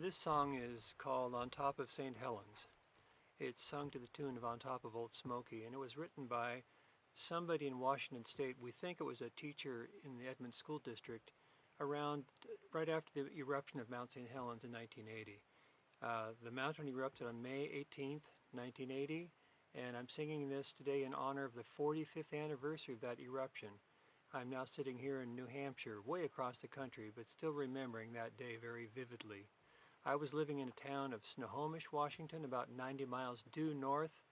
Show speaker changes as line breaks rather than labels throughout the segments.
This song is called On Top of St Helens. It's sung to the tune of On Top of Old Smoky, and it was written by somebody in Washington State. We think it was a teacher in the Edmonds School District around right after the eruption of Mount Saint Helens in 1980. The mountain erupted on May 18th, 1980, and I'm singing this today in honor of the 45th anniversary of that eruption. I'm now sitting here in New Hampshire, way across the country, but still remembering that day very vividly. I was living in a town of Snohomish, Washington, about 90 miles due north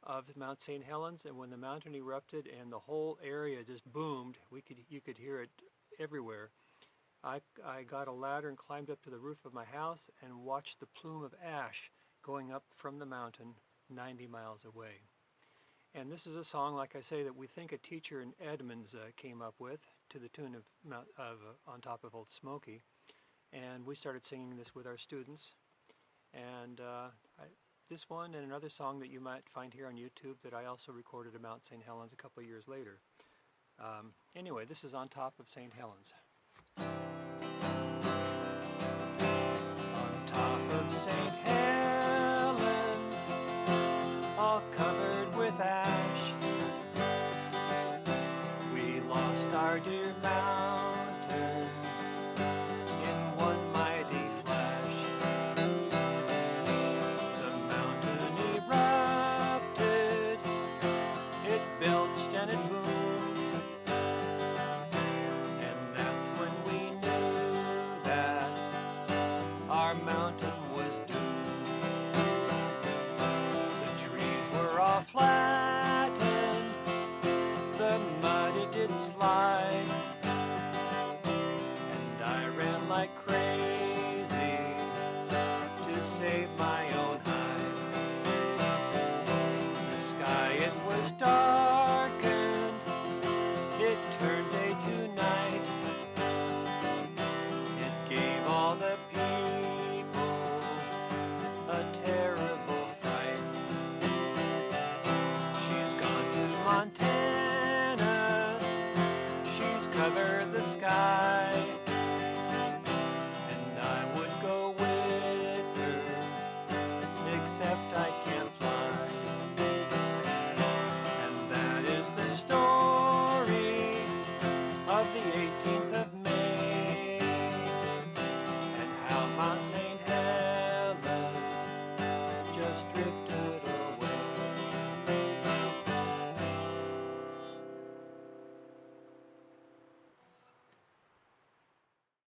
of Mount St. Helens, and when the mountain erupted and the whole area just boomed, you could hear it everywhere. I got a ladder and climbed up to the roof of my house and watched the plume of ash going up from the mountain 90 miles away. And this is a song, like I say, that we think a teacher in Edmonds came up with to the tune of On Top of Old Smoky. And we started singing this with our students. And this one and another song that you might find here on YouTube that I also recorded at Mount St. Helens a couple of years later. Anyway, this is On Top of St. Helens. On top of St. Helens, all covered with ash, we lost our dear mountain